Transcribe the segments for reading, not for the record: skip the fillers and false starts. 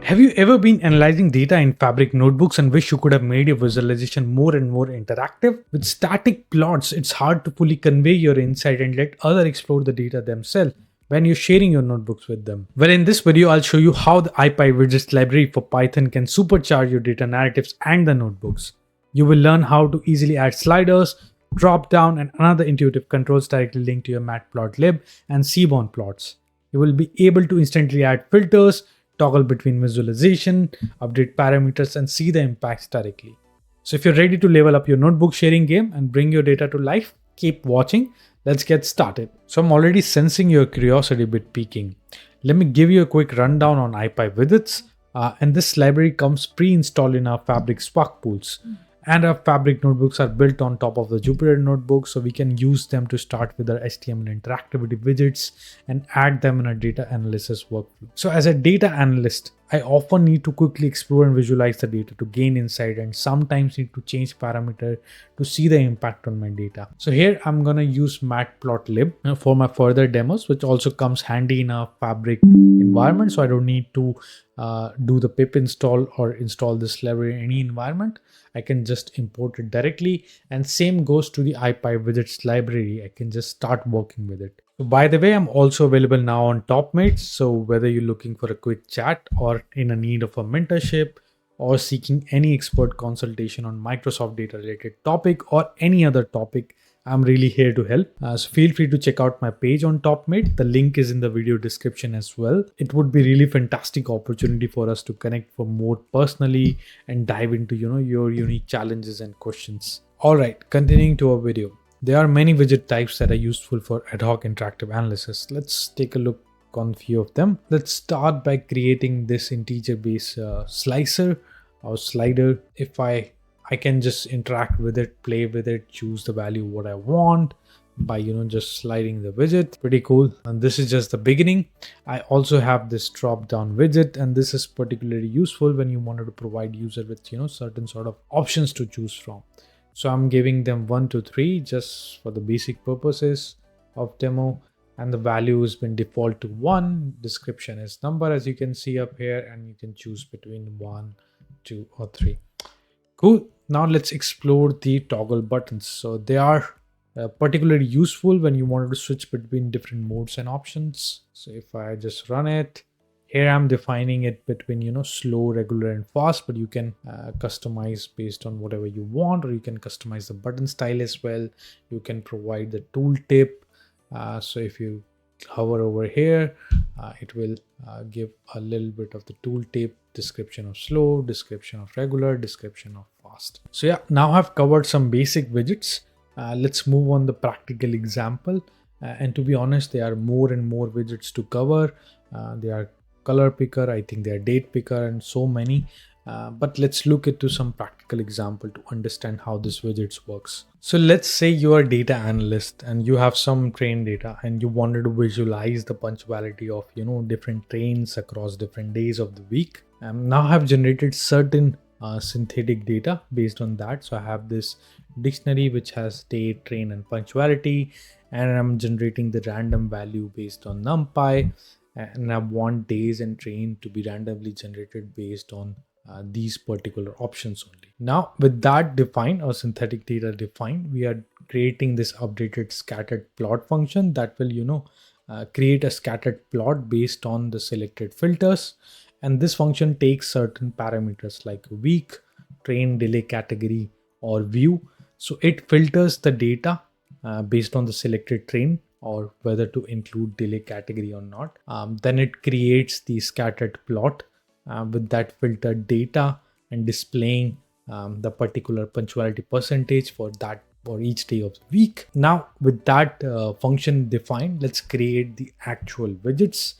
Have you ever been analyzing data in Fabric notebooks and wish you could have made your visualization more and more interactive? With static plots, it's hard to fully convey your insight and let others explore the data themselves when you're sharing your notebooks with them. Well, in this video, I'll show you how the Ipywidgets library for Python can supercharge your data narratives and the notebooks. You will learn how to easily add sliders, drop down, and other intuitive controls directly linked to your Matplotlib and Seaborn plots. You will be able to instantly add filters, toggle between visualization, update parameters, and see the impacts directly. So if you're ready to level up your notebook sharing game and bring your data to life, keep watching. Let's get started. So I'm already sensing your curiosity a bit peaking. Let me give you a quick rundown on Ipywidgets. And this library comes pre-installed in our Fabric Spark pools. And our Fabric notebooks are built on top of the Jupyter notebook, so we can use them to start with our HTML interactivity widgets and add them in our data analysis workflow. So as a data analyst, I often need to quickly explore and visualize the data to gain insight, and sometimes need to change parameter to see the impact on my data. So here I'm gonna use Matplotlib for my further demos, which also comes handy in our Fabric environment, so I don't need to do the pip install or install this library in any environment. I can just import it directly, and same goes to the Ipywidgets library. I can just start working with it. So by the way, I'm also available now on TopMates. So whether you're looking for a quick chat or in a need of a mentorship or seeking any expert consultation on Microsoft data related topic or any other topic, I'm really here to help. So feel free to check out my page on TopMate. The link is in the video description as well. It would be really fantastic opportunity for us to connect for more personally and dive into your unique challenges and questions. All right, continuing to our video. There are many widget types that are useful for ad hoc interactive analysis. Let's take a look on a few of them. Let's start by creating this integer based slicer or slider. If I can just interact with it, play with it, choose the value what I want by just sliding the widget. Pretty cool. And this is just the beginning. I also have this drop down widget, and this is particularly useful when you wanted to provide user with certain sort of options to choose from. So I'm giving them 1 to 3 just for the basic purposes of demo, and the value has been default to 1. Description is number, as you can see up here, and you can choose between 1, 2 or 3. Cool. Now let's explore the toggle buttons. So they are particularly useful when you wanted to switch between different modes and options. So if I just run it, here I'm defining it between slow, regular and fast, but you can customize based on whatever you want, or you can customize the button style as well. You can provide the tooltip. So if you hover over here, it will give a little bit of the tooltip, description of slow, description of regular, description of fast. So yeah, now I've covered some basic widgets. Let's move on the practical example. And to be honest, there are more and more widgets to cover. They are color picker, I think they are date picker, and so many. But let's look into some practical example to understand how this widgets works. So let's say you are a data analyst and you have some train data and you wanted to visualize the punctuality of different trains across different days of the week. Now I have generated certain synthetic data based on that. So I have this dictionary which has date, train and punctuality, and I'm generating the random value based on NumPy, and I want days and train to be randomly generated based on these particular options only. Now with that defined, or synthetic data defined, we are creating this updated scattered plot function that will create a scattered plot based on the selected filters. And this function takes certain parameters like week, train, delay category or view. So it filters the data based on the selected train or whether to include delay category or not. Then it creates the scattered plot with that filtered data and displaying the particular punctuality percentage for each day of the week. Now with that function defined, let's create the actual widgets.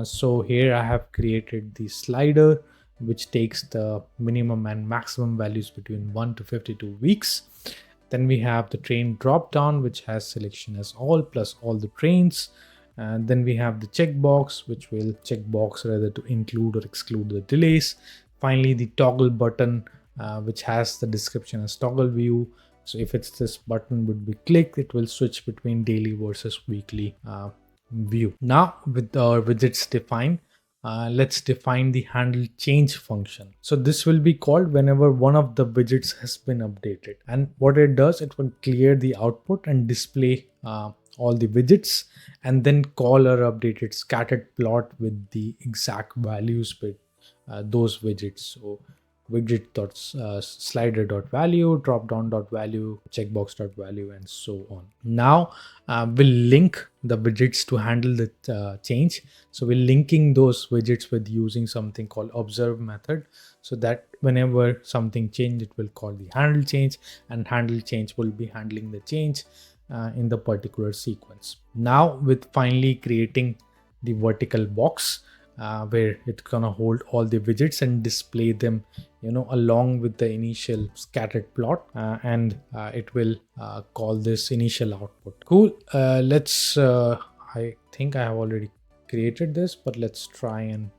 So here I have created the slider which takes the minimum and maximum values between 1 to 52 weeks. Then we have the train drop down which has selection as all plus all the trains. And then we have the checkbox which will checkbox whether to include or exclude the delays. Finally, the toggle button which has the description as toggle view. So if it's this button would be clicked, it will switch between daily versus weekly view. Now with our widgets defined, let's define the handle change function. So this will be called whenever one of the widgets has been updated. And what it does, it will clear the output and display all the widgets, and then call our updated scattered plot with the exact values with those widgets. So widget.slider.value, dropdown.value, checkbox.value, and so on. Now we'll link the widgets to handle the change. So we're linking those widgets with using something called observe method, so that whenever something changes, it will call the handle change, and handle change will be handling the change in the particular sequence. Now with finally creating the vertical box, where it's gonna hold all the widgets and display them, along with the initial scattered plot, and it will call this initial output. Cool. Let's I think I have already created this, but let's try and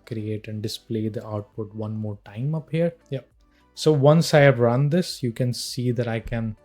create and display the output one more time up here. Yep. So once I have run this, you can see that I can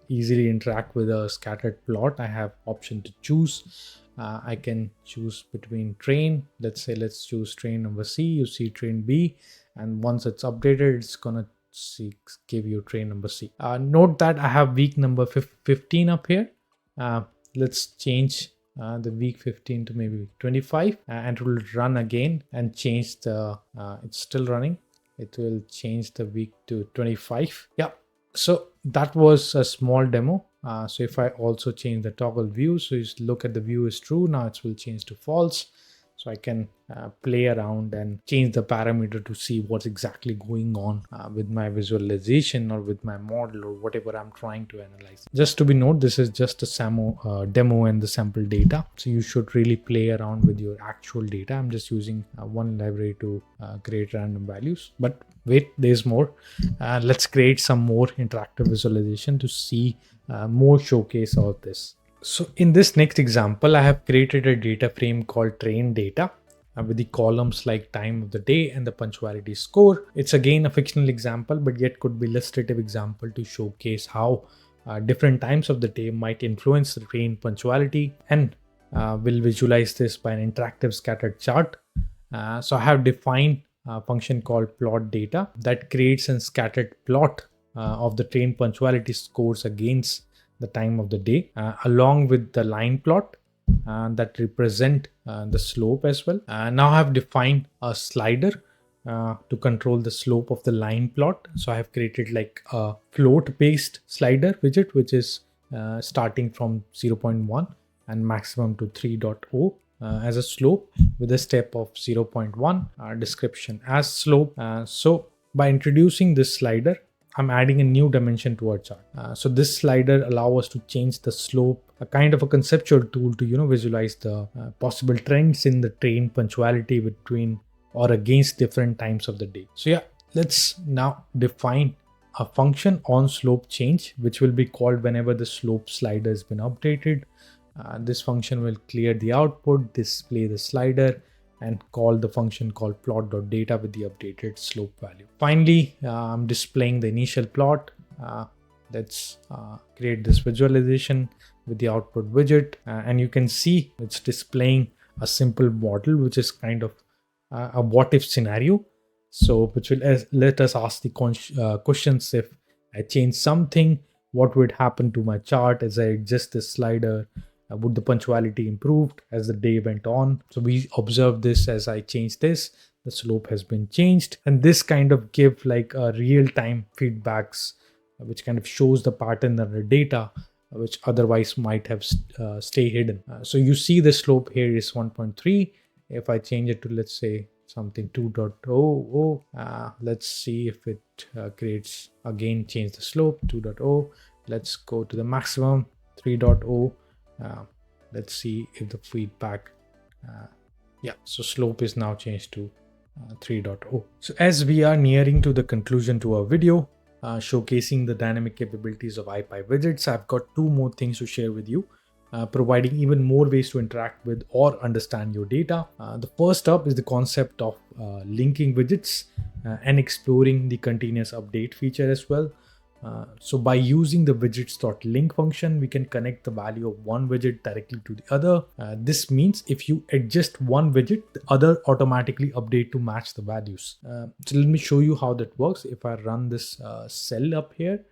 easily interact with a scattered plot. I have option to choose. I can choose between train. Let's choose train number C. You see train B, and once it's updated, it's gonna give you train number C. Note that I have week number 15 up here. Let's change the week 15 to maybe 25, and it will run again and change the. It's still running. It will change the week to 25. Yeah. So that was a small demo. So if I also change the toggle view, so you look at the view is true, now it will change to false. So I can play around and change the parameter to see what's exactly going on with my visualization or with my model or whatever I'm trying to analyze. Just to be noted, this is just a demo and the sample data. So you should really play around with your actual data. I'm just using one library to create random values. But wait, there's more. Let's create some more interactive visualization to see more showcase of this. So in this next example, I have created a data frame called train data with the columns like time of the day and the punctuality score. It's again a fictional example, but yet could be illustrative example to showcase how different times of the day might influence the train punctuality, and we'll visualize this by an interactive scattered chart. So I have defined a function called plot data that creates a scattered plot of the train punctuality scores against the time of the day, along with the line plot that represent the slope as well. Now I have defined a slider to control the slope of the line plot. So I have created like a float based slider widget, which is starting from 0.1 and maximum to 3.0 as a slope, with a step of 0.1 description as slope. So by introducing this slider, I'm adding a new dimension to our chart. So this slider allows us to change the slope, a kind of a conceptual tool to visualize the possible trends in the train punctuality between or against different times of the day. So yeah, let's now define a function on slope change, which will be called whenever the slope slider has been updated. This function will clear the output, display the slider, and call the function called plot.data with the updated slope value. Finally, I'm displaying the initial plot. Let's create this visualization with the output widget, and you can see it's displaying a simple model, which is kind of a what if scenario. So which will let us ask the questions: if I change something, what would happen to my chart as I adjust this slider? Would the punctuality improved as the day went on? So we observe this as I change this, the slope has been changed, and this kind of give like a real-time feedbacks, which kind of shows the pattern of the data, which otherwise might have stay hidden. So you see the slope here is 1.3. If I change it to, let's say, something 2.0, let's see if it creates, again change the slope 2.0. Let's go to the maximum 3.0. Let's see if the feedback, so slope is now changed to 3.0. So as we are nearing to the conclusion to our video, showcasing the dynamic capabilities of Ipywidgets, I've got two more things to share with you, providing even more ways to interact with or understand your data. The first up is the concept of linking widgets and exploring the continuous update feature as well. So by using the widgets.link function, we can connect the value of one widget directly to the other. This means if you adjust one widget, the other automatically update to match the values. So let me show you how that works. If I run this cell up here,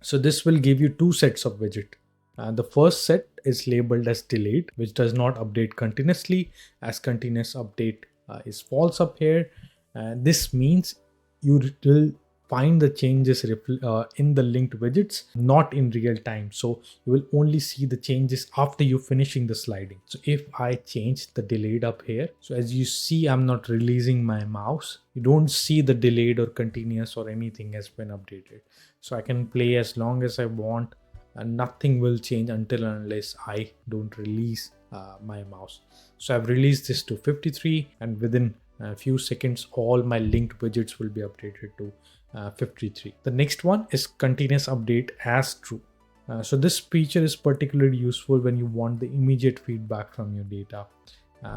so this will give you two sets of widget. The first set is labeled as delayed, which does not update continuously, as continuous update is false up here. This means you will find the changes in the linked widgets, not in real time. So you will only see the changes after you finishing the sliding. So if I change the delayed up here, so as you see, I'm not releasing my mouse. You don't see the delayed or continuous or anything has been updated. So I can play as long as I want, and nothing will change until and unless I don't release my mouse. So I've released this to 53, and within a few seconds, all my linked widgets will be updated to 53. The next one is continuous update as true. So this feature is particularly useful when you want the immediate feedback from your data.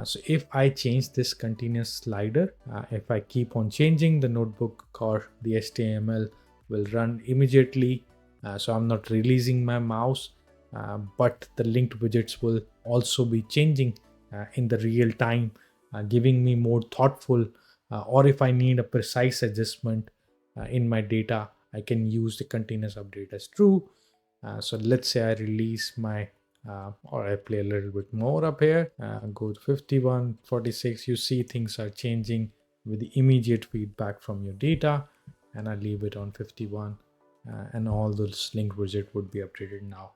So if I change this continuous slider, if I keep on changing, the notebook or the HTML will run immediately. So I'm not releasing my mouse, but the linked widgets will also be changing in the real time, giving me more thoughtful, or if I need a precise adjustment in my data, I can use the continuous update as true. So let's say I release my, or I play a little bit more up here, go to 51, 46, you see things are changing with the immediate feedback from your data, and I leave it on 51. And all those linked widget would be updated now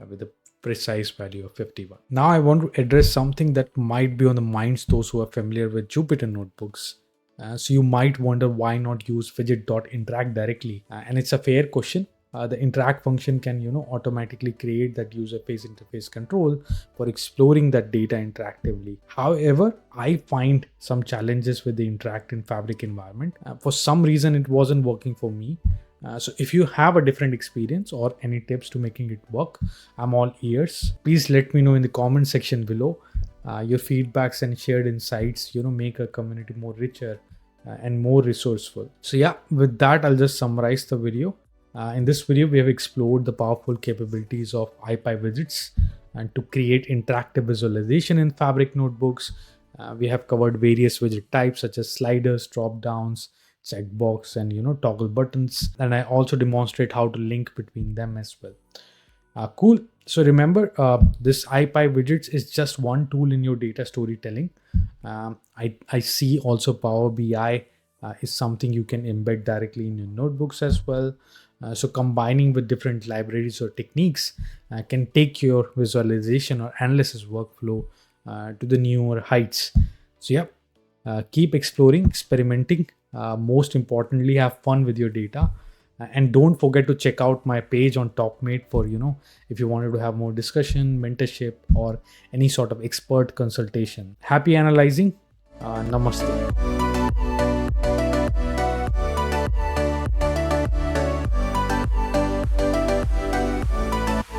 with a precise value of 51. Now I want to address something that might be on the minds those who are familiar with Jupyter notebooks. So you might wonder why not use widget.interact directly, and it's a fair question. The interact function can automatically create that user face interface control for exploring that data interactively. However, I find some challenges with the interact in Fabric environment. For some reason it wasn't working for me. So if you have a different experience or any tips to making it work, I'm all ears. Please let me know in the comment section below. Your feedbacks and shared insights make a community more richer and more resourceful. So yeah, with that I'll just summarize the video. In this video we have explored the powerful capabilities of Ipywidgets and to create interactive visualization in Fabric notebooks. We have covered various widget types such as sliders, dropdowns, checkbox, and toggle buttons, and I also demonstrate how to link between them as well. Cool. So remember, this Ipywidgets is just one tool in your data storytelling. I see also Power BI is something you can embed directly in your notebooks as well. So combining with different libraries or techniques can take your visualization or analysis workflow to the newer heights. So yeah, keep exploring, experimenting. Most importantly, have fun with your data, and don't forget to check out my page on TopMate for if you wanted to have more discussion, mentorship, or any sort of expert consultation. Happy analyzing. Namaste.